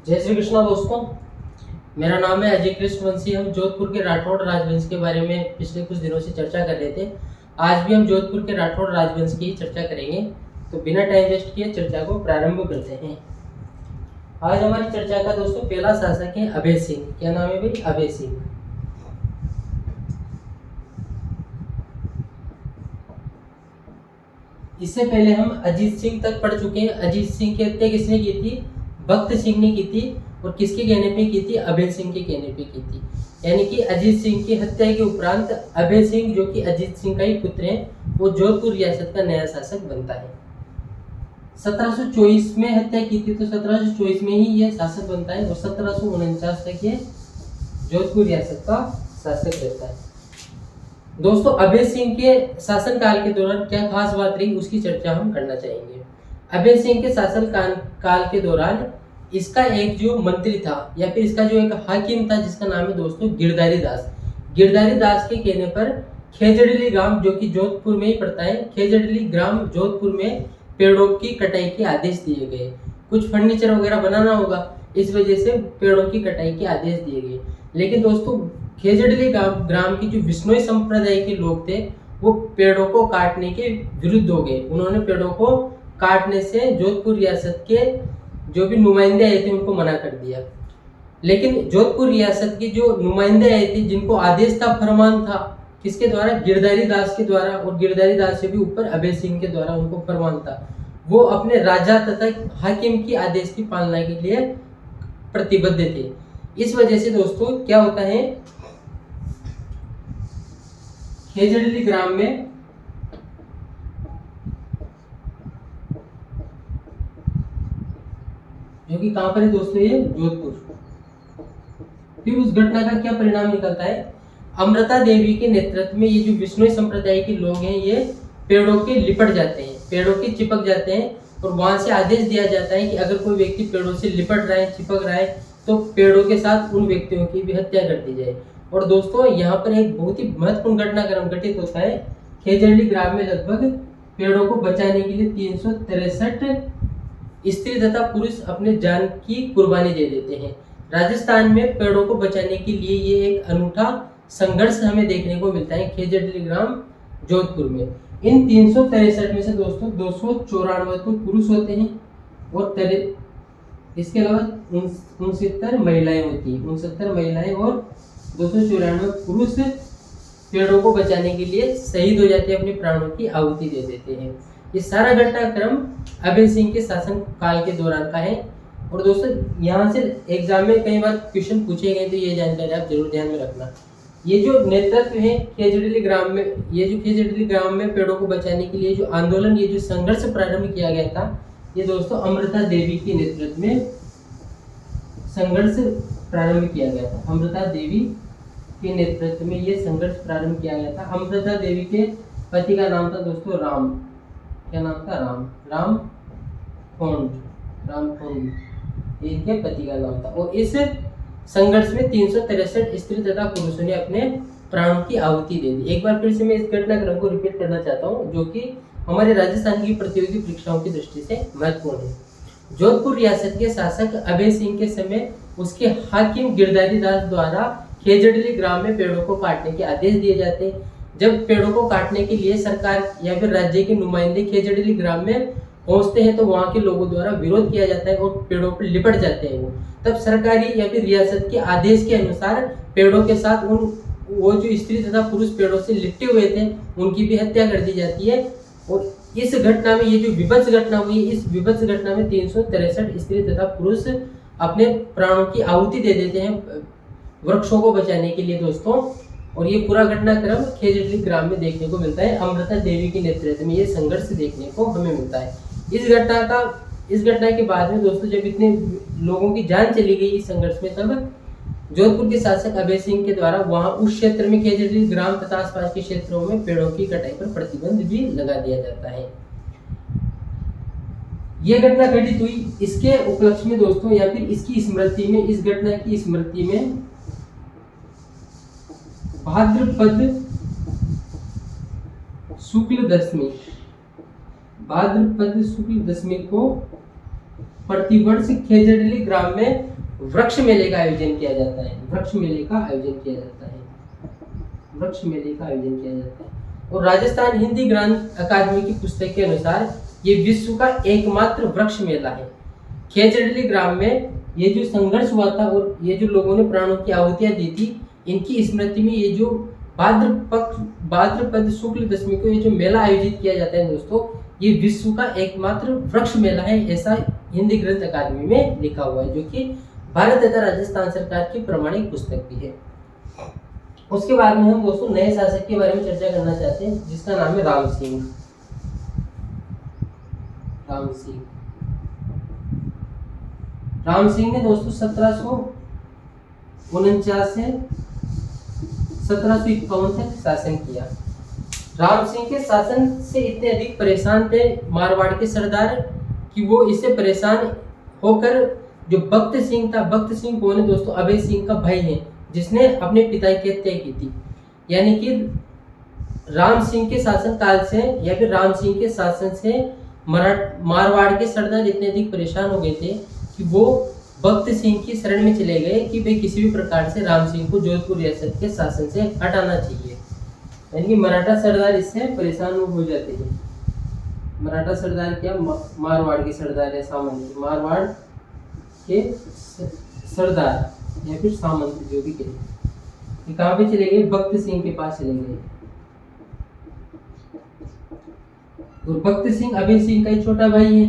जय श्री कृष्णा दोस्तों। मेरा नाम है अजय कृष्णवंशी। हम जोधपुर के राठौड़ राजवंश के बारे में पिछले कुछ दिनों से चर्चा कर रहे थे। आज भी हम जोधपुर के राठौड़ राजवंश की चर्चा करेंगे। तो बिना टाइम वेस्ट किए चर्चा को प्रारंभ करते हैं। आज हमारी चर्चा का दोस्तों पहला शासक है अभय सिंह। क्या नाम है भाई? अभय सिंह। इससे पहले हम अजीत सिंह तक पढ़ चुके हैं। अजीत सिंह की हत्या किसने की थी? भक्त सिंह ने की थी। और किसके कहने पे की थी? अभय सिंह के कहने पे की थी। यानी कि अजीत सिंह की हत्या के उपरांत अभय सिंह, जो कि अजीत सिंह का ही पुत्र है, वो जोधपुर रियासत का नया शासक बनता है। 1724 में हत्या की थी, तो 1724 में ही यह शासक बनता है और 1749 तक ये जोधपुर रियासत का शासक रहता है। दोस्तों, अभय सिंह के शासनकाल के दौरान क्या खास बात रही, उसकी चर्चा हम करना चाहेंगे। अभय सिंह के शासन काल के दौरान इसका एक जो मंत्री था या फिर इसका जो एक हाकिम था, जिसका नाम है दोस्तों गिरधारी दास। गिरधारी दास के कहने पर खेजड़ली ग्राम, जो कि जोधपुर में ही पड़ता है, खेजड़ली ग्राम जोधपुर में पेड़ों की कटाई के आदेश दिए गए। कुछ फर्नीचर वगैरह बनाना होगा, इस वजह से पेड़ों की कटाई के आदेश दिए गए। लेकिन दोस्तों, खेजड़ली ग्राम की जो विश्नोई संप्रदाय के लोग थे, वो पेड़ों को काटने के विरुद्ध हो गए। उन्होंने पेड़ों को काटने से जोधपुर रियासत के जो भी नुमाइंदे आए थे उनको मना कर दिया। लेकिन जोधपुर रियासत के जो नुमाइंदे आए थे, जिनको आदेश था, फरमान था, किसके द्वारा? गिरधारी दास के द्वारा। और गिरधारी दास से भी ऊपर अभय सिंह के द्वारा उनको फरमान था। वो अपने राजा तथा हाकिम की आदेश की पालना के लिए प्रतिबद्ध थे। इस वजह से दोस्तों क्या होता है, खेजड़ली ग्राम में जो कि कहां पर है दोस्तों? ये जोधपुर। फिर उस घटना का क्या परिणाम निकलता है? अमृता देवी के नेतृत्व में ये जो विष्णु संप्रदाय के लोग हैं, ये पेड़ों के लिपट जाते हैं, पेड़ों के चिपक जाते हैं। और वहां से आदेश दिया जाता है कि अगर कोई व्यक्ति पेड़ों से लिपट रहा है, चिपक रहा है, तो पेड़ों के साथ उन व्यक्तियों की भी हत्या कर दी जाए। और दोस्तों, यहाँ पर एक बहुत ही महत्वपूर्ण घटनाक्रम घटित होता है। खेजड़ली ग्राम में लगभग पेड़ों को बचाने के लिए 363 स्त्री तथा पुरुष अपने जान की कुर्बानी दे देते हैं। राजस्थान में पेड़ों को बचाने के लिए ये एक अनूठा संघर्ष हमें देखने को मिलता है खेजड़ली ग्राम जोधपुर में। इन 363 में से दोस्तों 294 तो पुरुष होते हैं और इसके अलावा 69 महिलाएं होती हैं। 69 महिलाएं और 294 पुरुष पेड़ों को बचाने के लिए शहीद हो जाते हैं, अपने प्राणों की आहुति दे देते हैं। ये सारा घटनाक्रम अभय सिंह के शासन काल के दौरान का है। और दोस्तों, यहाँ से एग्जाम में कई बार क्वेश्चन पूछे गए, तो ये जानकारी आप जरूर ध्यान में रखना। ये जो नेतृत्व है खेजड़ली ग्राम में, ये जो खेजड़ली ग्राम में पेड़ों को बचाने के लिए जो आंदोलन, ये जो संघर्ष प्रारंभ किया गया था, ये दोस्तों अमृता देवी के नेतृत्व में संघर्ष प्रारंभ किया गया था। अमृता देवी के नेतृत्व में ये संघर्ष प्रारंभ किया गया था। अमृता देवी के पति का नाम था दोस्तों राम। क्या नाम था? राम खोंड इनके पति का नाम था। और इस संघर्ष में 363 स्त्री तथा पुरुषों ने अपने प्राणों की आहुति दे दी। एक बार फिर से मैं इस घटनाक्रम को रिपीट करना चाहता हूँ, जो कि हमारे राजस्थान की प्रतियोगी परीक्षाओं की दृष्टि से महत्वपूर्ण है। जोधपुर रियासत के शासक अभय सिंह के समय उसके हाकिम गिरधारी दास द्वारा खेजड़ली ग्राम में पेड़ों को काटने के आदेश दिए जाते हैं। जब पेड़ों को काटने के लिए सरकार या फिर राज्य के नुमाइंदे खेजड़ली ग्राम में पहुंचते हैं, तो वहां के लोगों द्वारा विरोध किया जाता है और पेड़ों पर लिपट जाते हैं वो। तब सरकारी या फिर रियासत के आदेश के अनुसार पेड़ों के साथ वो जो स्त्री तथा पुरुष पेड़ों से लिपटे हुए थे, उनकी भी हत्या कर दी जाती है। और इस घटना में, ये जो विभत्स घटना हुई, इस विभत्स घटना में 363 स्त्री तथा पुरुष अपने प्राणों की आहुति दे देते हैं वृक्षों को बचाने के लिए दोस्तों। और ये पूरा घटनाक्रम खेजड़ली ग्राम में देखने को मिलता है। अमृता देवी के नेतृत्व में ये संघर्ष देखने को हमें मिलता है। इस घटना के बाद में दोस्तों, जब इतने लोगों की जान चली गई इस संघर्ष में, तब जोधपुर के शासक अभय सिंह के द्वारा वहां उस क्षेत्र में खेजड़ली ग्राम तथा आसपास के क्षेत्रों में पेड़ों की कटाई पर प्रतिबंध भी लगा दिया जाता है। यह घटना घटित हुई, इसके उपलक्ष्य में दोस्तों, या फिर इसकी स्मृति में, इस घटना की स्मृति में भाद्रपद शुक्ल दशमी को प्रतिवर्ष खेजड़ली ग्राम में वृक्ष मेले का आयोजन किया जाता है। वृक्ष मेले का आयोजन किया जाता है। वृक्ष मेले का आयोजन किया जाता है। और राजस्थान हिंदी ग्रंथ अकादमी की पुस्तक के अनुसार ये विश्व का एकमात्र वृक्ष मेला है। खेजड़ली ग्राम में ये जो संघर्ष हुआ था और ये जो लोगों ने प्राणों की आहुतियां दी थी, इनकी स्मृति में ये जो भाद्रपद शुक्ल दशमी को ये जो मेला आयोजित किया जाता है दोस्तों, ये विश्व का एकमात्र वृक्ष मेला है, ऐसा हिंदी ग्रंथ अकादमी में लिखा हुआ है, जो कि भारत तथा राजस्थान सरकार की प्रमाणिक पुस्तक भी है। उसके बाद में हम दोस्तों नए शासक के बारे में चर्चा करना चाहते हैं, जिसका नाम है राम सिंह। राम सिंह ने दोस्तों 1749 से 1751 तक शासन किया। राम सिंह के शासन से इतने अधिक परेशान थे मारवाड़ के सरदार कि वो इससे परेशान होकर जो भक्त सिंह था, भक्त सिंह कौन है दोस्तों, अभय सिंह का भाई है, जिसने अपने पिता की हत्या की थी। यानी कि राम सिंह के शासन काल से या फिर राम सिंह के शासन से मारवाड़ के सरदार इतने अधिक परेशान हो गए थे कि वो भक्त सिंह की शरण में चले गए कि वे किसी भी प्रकार से राम सिंह को जोधपुर रियासत के शासन से हटाना चाहिए। यानी कि मराठा सरदार इससे परेशान हो जाते हैं। मराठा सरदार क्या, मारवाड़ के सरदार है, सामंत, मारवाड़ के सरदार या फिर सामंत जो भी कहें, कहाँ पे चले गए, भक्त सिंह के पास चले गए। और भक्त सिंह अभय सिंह का ही छोटा भाई है।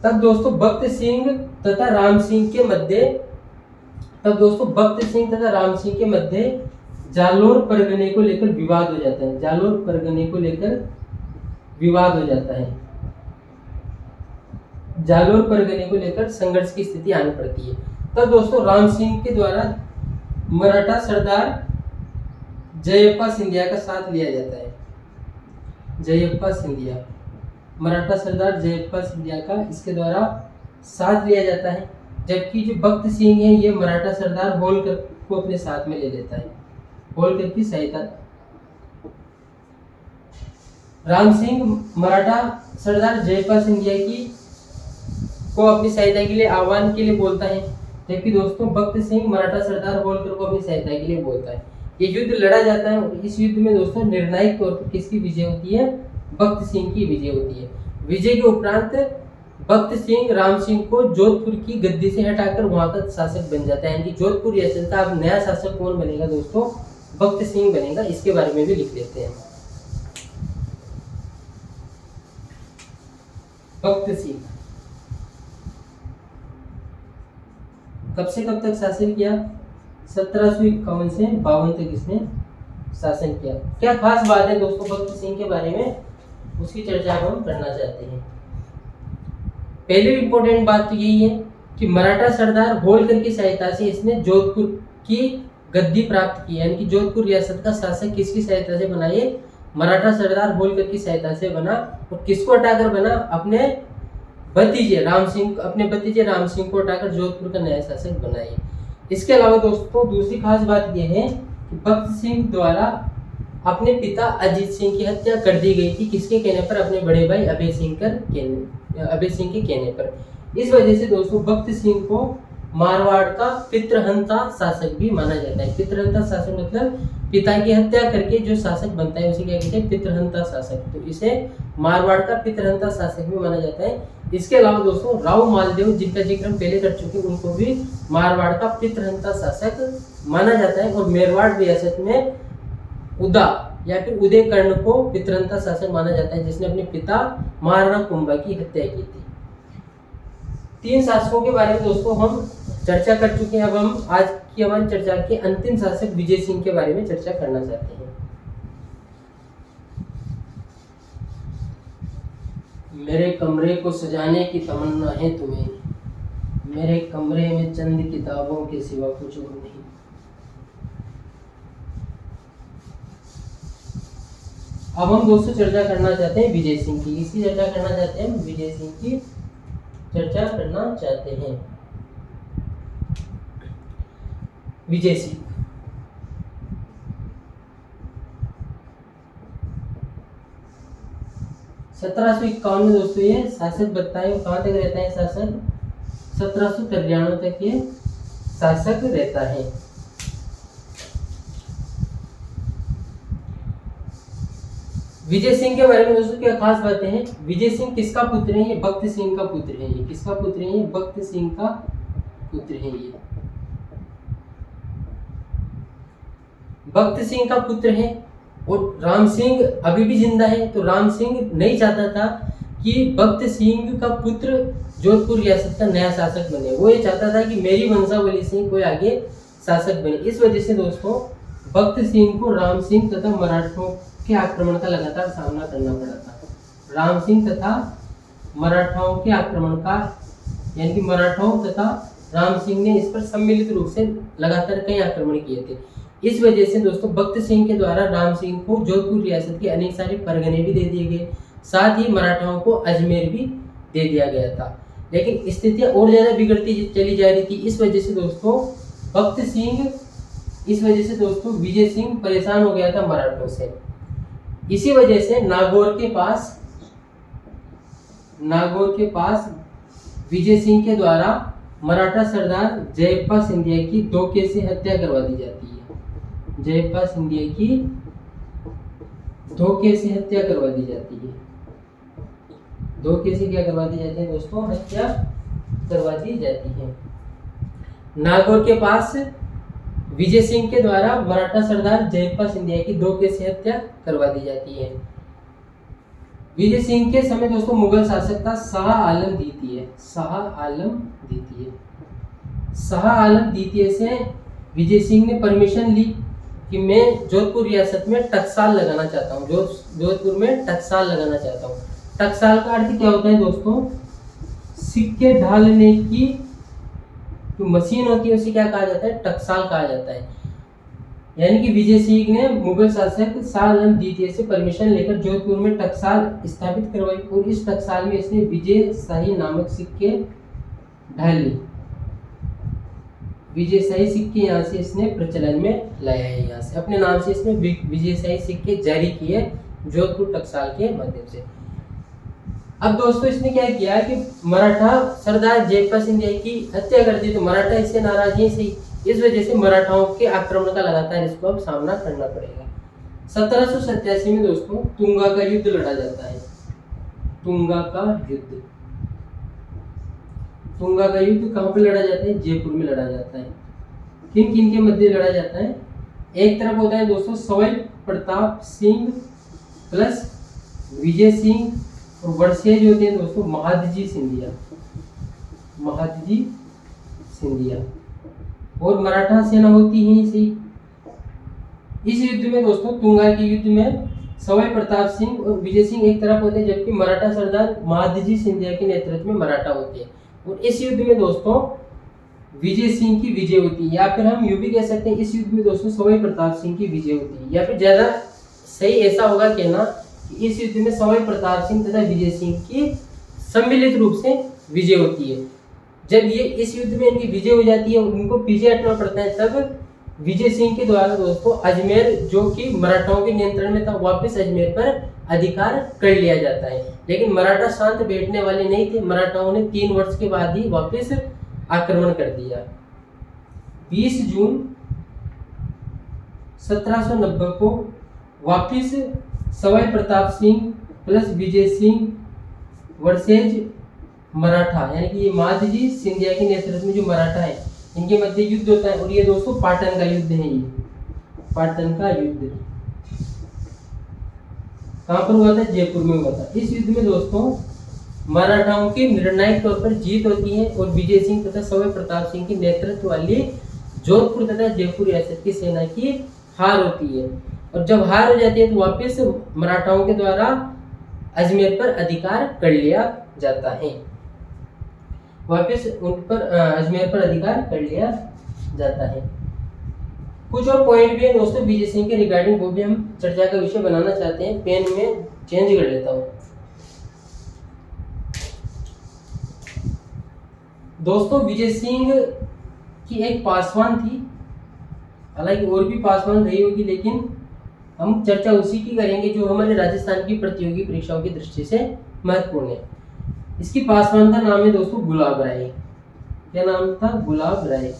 तब दोस्तों भक्त सिंह तथा राम सिंह के मध्य जालोर परगने को लेकर विवाद हो जाता है। जालोर परगने को लेकर विवाद हो जाता है। जालोर परगने को लेकर संघर्ष की स्थिति आनी पड़ती है। तब दोस्तों राम सिंह के द्वारा मराठा सरदार जयप्पा सिंधिया का साथ लिया जाता है। जयप्पा सिंधिया, मराठा सरदार जयप्पा सिंधिया का इसके द्वारा साथ लिया जाता है। जबकि जो भक्त सिंह है, ये मराठा सरदार होलकर को अपने साथ में ले लेता है। होलकर की सहायता, राम सिंह मराठा सरदार जयप्पा सिंधिया की को अपनी सहायता के लिए आह्वान के लिए बोलता है, जबकि दोस्तों भक्त सिंह मराठा सरदार होलकर को अपनी सहायता के लिए बोलता है। ये युद्ध लड़ा जाता है और इस युद्ध में दोस्तों निर्णायक तौर पर किसकी विजय होती है, भक्त सिंह की विजय होती है। विजय के उपरांत भक्त सिंह राम सिंह को जोधपुर की गद्दी से हटाकर वहां का शासक बन जाता है। यानी जोधपुर रियासत का अब नया शासक कौन बनेगा दोस्तों, भक्त सिंह बनेगा। इसके बारे में भी लिख लेते हैं। भक्त सिंह कब से कब तक शासन किया, 1751 से 52 तक इसने शासन किया। क्या खास बात है दोस्तों भक्त सिंह के बारे में, उसकी चर्चा हम करना चाहते हैं। पहले इंपॉर्टेंट बात तो यही है कि मराठा सरदार होलकर की सहायता से इसने जोधपुर की गद्दी प्राप्त की। यानी कि जोधपुर रियासत का शासक किसकी सहायता से बना, ये मराठा सरदार होलकर की सहायता से बना। और किसको हटाकर बना, अपने भतीजे राम सिंह को हटाकर जोधपुर का नया शासक बनाए। इसके अलावा दोस्तों दूसरी खास बात यह है कि भक्त सिंह द्वारा अपने पिता अजीत सिंह की हत्या कर दी गई थी। किसके कहने पर, अपने बड़े भाई अभय सिंह के कहने पर। इस वजह से दोस्तों भक्त सिंह को मारवाड़ का पितृहंता शासक भी माना जाता है। पितृहंता शासक मतलब पिता की हत्या करके जो शासक बनता है उसे क्या कहते हैं, पितृहंता शासक। तो इसे मारवाड़ का पितृहंता शासक भी माना जाता है। इसके अलावा दोस्तों राव मालदेव, जिनका जिक्र हम पहले कर चुके हैं, उनको भी मारवाड़ का पितृहंता शासक माना जाता है। और मेरवाड़ रियासत में उदा या फिर उदय कर्ण को पितृहंता शासक माना जाता है, जिसने अपने पिता महाराणा कुंभा की हत्या की थी। 3 शासकों के बारे में दोस्तों हम चर्चा कर चुके हैं। अब हम आज की हमारी चर्चा के अंतिम शासक विजय सिंह के बारे में चर्चा करना चाहते हैं। मेरे कमरे को सजाने की तमन्ना है तुम्हें, मेरे कमरे में चंद किताबों के सिवा कुछ और नहीं। अब हम दोस्तों चर्चा करना चाहते हैं विजय सिंह की। इसकी चर्चा करना चाहते हैं, विजय सिंह की चर्चा करना चाहते हैं। विजय सिंह 1751 में दोस्तों ये शासक बनता है। कहाँ तक रहता है शासक, 1793 तक ये शासक रहता है। विजय सिंह के बारे में दोस्तों क्या खास बातें हैं। विजय सिंह किसका पुत्र है? ये भक्त सिंह का पुत्र है। ये किसका पुत्र है? ये भक्त सिंह का पुत्र है। ये भक्त सिंह का पुत्र है। और राम सिंह अभी भी जिंदा है। तो राम सिंह नहीं चाहता था कि भक्त सिंह का पुत्र जोधपुर रियासत का नया शासक बने। वो ये चाहता था कि मेरी वंशावली से कोई आगे शासक बने। इस वजह से दोस्तों भक्त सिंह को राम सिंह तथा मराठों के आक्रमण का लगातार सामना करना पड़ा था। राम सिंह तथा मराठाओं के आक्रमण का, यानी कि मराठाओं तथा राम सिंह ने इस पर सम्मिलित रूप से लगातार कई आक्रमण किए थे। इस वजह से दोस्तों भक्त सिंह के द्वारा राम सिंह को जोधपुर रियासत के अनेक सारे परगने भी दे दिए गए, साथ ही मराठाओं को अजमेर भी दे दिया गया था। लेकिन स्थितियां और ज्यादा बिगड़ती चली जा रही थी। इस वजह से दोस्तों विजय सिंह परेशान हो गया था मराठों से। इसी वजह से नागौर के पास विजय सिंह के द्वारा मराठा सरदार जयप्पा सिंधिया की धोखे से हत्या करवा दी जाती है। जयप्पा सिंधिया की धोखे से हत्या करवा दी जाती है। धोखे से क्या करवा दी जाती है दोस्तों? हत्या करवा दी जाती है। नागौर के पास विजय सिंह के द्वारा मराठा सरदार जयप्पा सिंधिया की धोखे से हत्या करवा दी जाती है। विजय सिंह के समय दोस्तों मुगल शासक था शाह आलम द्वितीय। शाह आलम द्वितीय से विजय सिंह ने परमिशन ली कि मैं जोधपुर रियासत में टकसाल लगाना चाहता हूँ। जोधपुर में टकसाल लगाना चाहता हूँ। टकसाल का अर्थ क्या होता है दोस्तों? सिक्के ढालने की जो मशीन होती है उसे क्या कहा जाता है? टकसाल कहा जाता है। यानी कि विजय सिंह ने मुगल शासक शाह आलम द्वितीय से परमिशन लेकर जोधपुर में टकसाल स्थापित करवाई और इस टकसाल में इसने विजय शाही नामक सिक्के ढाली। विजय शाही सिक्के यहाँ से इसने प्रचलन में लाया है। यहाँ से अपने नाम से इसने विजय शाही सिक्के जारी किए जोधपुर टकसाल के माध्यम से। अब दोस्तों इसने क्या किया कि मराठा सरदार जयप्पा सिंधिया की हत्या कर दी। तो मराठा इससे नाराज ही सही। इस वजह से मराठाओं के आक्रमण का लगातार इसको अब सामना करना पड़ेगा। 1787 में दोस्तों तुंगा का युद्ध लड़ा जाता है। तुंगा का युद्ध कहाँ पे लड़ा जाता है? जयपुर में लड़ा जाता है। किन किन के मध्य लड़ा जाता है? एक तरफ होता है दोस्तों सवाई प्रताप सिंह प्लस विजय सिंह और वर्षेज होते हैं दोस्तों महादजी सिंधिया और मराठा सेना होती है इसी। इस युद्ध में दोस्तों तुंगा के युद्ध में सवाई प्रताप सिंह और विजय सिंह एक तरफ होते हैं, जबकि मराठा सरदार महादजी सिंधिया के नेतृत्व में मराठा होते हैं। और इस युद्ध में दोस्तों विजय सिंह की विजय होती है, या फिर हम यूं भी कह सकते हैं इस युद्ध में दोस्तों सवाई प्रताप सिंह की विजय होती है, या फिर ज्यादा सही ऐसा होगा कहना कि इस युद्ध में सवाई प्रताप सिंह तथा विजय सिंह की सम्मिलित रूप से विजय होती है। जब ये इस युद्ध में इनकी विजय हो जाती है, उनको पीछे हटना पड़ता है, तब विजय सिंह के द्वारा दोस्तों अजमेर जो कि मराठाओं के नियंत्रण में था, वापस अजमेर पर अधिकार कर लिया जाता है। लेकिन मराठा शांत बैठने वाले नहीं थे। मराठाओं ने 3 वर्ष के बाद ही वापस आक्रमण कर दिया। 20 जून 1790 को वापस सवाई प्रताप सिंह प्लस विजय सिंह वर्सेज मराठा, यानी कि ये महादजी सिंधिया के नेतृत्व में जो मराठा है इनके मध्य युद्ध होता है। और ये दोस्तों पाटन का युद्ध है। ये पाटन का युद्ध कहाँ पर हुआ था? जयपुर में हुआ था। इस युद्ध में दोस्तों मराठाओं की निर्णायक तौर पर जीत होती है और विजय सिंह तथा सवाई प्रताप सिंह के नेतृत्व वाली जोधपुर तथा जयपुर रियासत की सेना की हार होती है। और जब हार हो जाती है तो वापस मराठाओं के द्वारा अजमेर पर अधिकार कर लिया जाता है। वापस उन पर अजमेर पर अधिकार कर लिया जाता है। कुछ और पॉइंट भी है दोस्तों विजय सिंह के रिगार्डिंग, वो भी हम चर्चा का विषय बनाना चाहते हैं। पेन में चेंज कर लेता हूँ। दोस्तों विजय सिंह की एक पासवान थी, हालांकि और भी पासवान रही होगी, लेकिन हम चर्चा उसी की करेंगे जो हमारे राजस्थान की प्रतियोगी परीक्षाओं की दृष्टि से महत्वपूर्ण है। इसकी पासवान का नाम है दोस्तों गुलाब राय। क्या नाम था, गुलाब राय।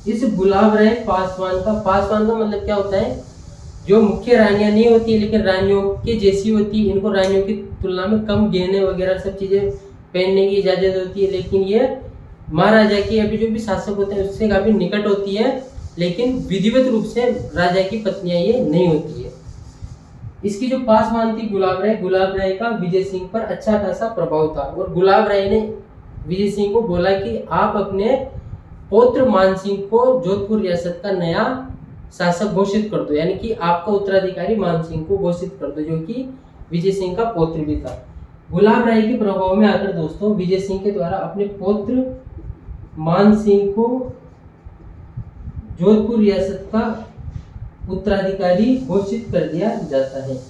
इस गुलाब राय पासवान का मतलब क्या होता है, जो मुख्य रानियां नहीं होती लेकिन रानियों के जैसी होती है, इनको रानियों की तुलना में कम गहने वगैरह सब चीजें पहनने की इजाजत होती है, लेकिन ये महाराजा की अभी जो भी शासक होते हैं उससे काफी निकट होती है, लेकिन विधिवत रूप से राजा की पत्नियां ये नहीं होती है। इसकी जो पासवान थी गुलाब राय का विजय सिंह पर अच्छा खासा प्रभाव था, और गुलाब राय ने विजय सिंह को बोला कि आप अपने पौत्र मान सिंह को जोधपुर रियासत का नया शासक घोषित कर दो, यानी कि आपका उत्तराधिकारी मान सिंह को घोषित कर दो, जो कि विजय सिंह का पौत्र भी था। गुलाब राय के प्रभाव में आकर दोस्तों विजय सिंह के द्वारा अपने पौत्र मान सिंह को जोधपुर रियासत का उत्तराधिकारी घोषित कर दिया जाता है,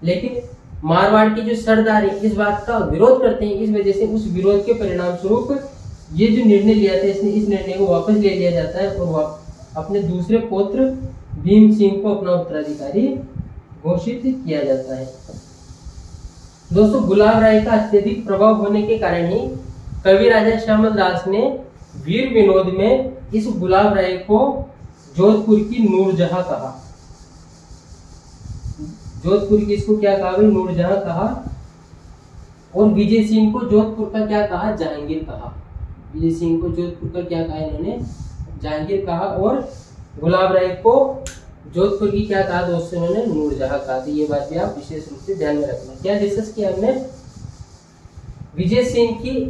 लेकिन मारवाड़ के जो सरदार है इस बात का विरोध करते हैं। इस वजह से उस विरोध के परिणाम स्वरूप ये जो निर्णय लिया था इसने इस निर्णय को वापस ले लिया जाता है और अपने दूसरे पुत्र भीम सिंह को अपना उत्तराधिकारी घोषित किया जाता है। दोस्तों गुलाब राय का अत्यधिक प्रभाव होने के कारण ही कवि राजा श्यामल दास ने वीर विनोद में इस गुलाब राय को जोधपुर की नूरजहां कहा। जोधपुर की इसको क्या कहा भाई, नूरजहां कहा। और विजय सिंह को जोधपुर का क्या कहा, जहांगीर कहा। विजय सिंह को जोधपुर का क्या कहा इन्होंने, जहांगीर कहा। और गुलाब राय को जोधपुर की क्या कहा दोस्तों इन्होंने, नूरजहां कहा। तो ये बात भी आप विशेष रूप से ध्यान में रखना। क्या डिस्कस किया हमने, विजय सिंह की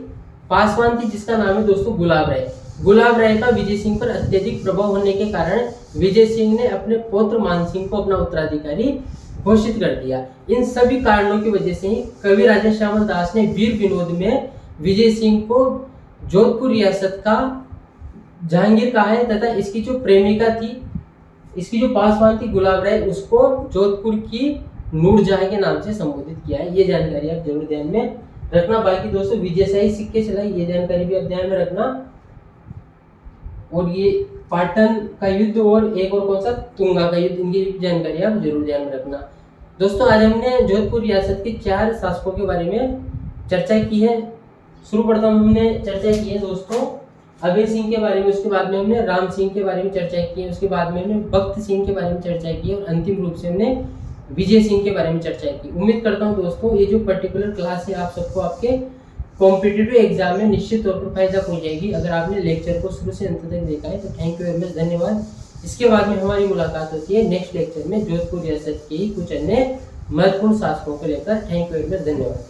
पासवान थी जिसका नाम है दोस्तों गुलाब राय। गुलाब राय का विजय सिंह पर अत्यधिक प्रभाव होने के कारण विजय सिंह ने अपने पौत्र मान सिंह को अपना उत्तराधिकारी घोषित कर दिया। इन सभी कारणों की वजह से ही कवि राजा श्यामल दास ने वीर विनोद में विजय सिंह को जोधपुर रियासत का जहांगीर कहा है, तथा इसकी जो प्रेमिका थी, इसकी जो पासवान थी गुलाब राय, उसको जोधपुर की नूरजहां के नाम से संबोधित किया है। ये जानकारी आप जरूर ध्यान में रखना। बाकी दोस्तों विजयशाही सिक्के चलाई, ये जानकारी भी आप ध्यान में रखना। और ये पाटन का युद्ध और एक और कौन सा, तुंगा का युद्ध, इनकी जानकारी आप जरूर ध्यान में रखना। दोस्तों आज हमने जोधपुर रियासत के 4 शासकों के बारे में चर्चा की है। सर्वप्रथम हमने चर्चा की है दोस्तों अभय सिंह के बारे में, उसके बाद में हमने राम सिंह के बारे में चर्चा की है, उसके बाद में हमने भक्त सिंह के बारे में चर्चा की है, और अंतिम रूप से हमने विजय सिंह के बारे में चर्चा की। उम्मीद करता हूं दोस्तों ये जो पर्टिकुलर क्लास है आप सबको आपके कॉम्पिटिटिव एग्जाम में निश्चित तौर पर फायदा पहुंचाएगी। अगर आपने लेक्चर को शुरू से अंत तक देखा है तो थैंक यू वेरी मच, धन्यवाद। इसके बाद में हमारी मुलाकात होती है नेक्स्ट लेक्चर में जोधपुर रियासत के ही कुछ अन्य महत्वपूर्ण शासकों को लेकर। थैंक यू वेरी मच, धन्यवाद।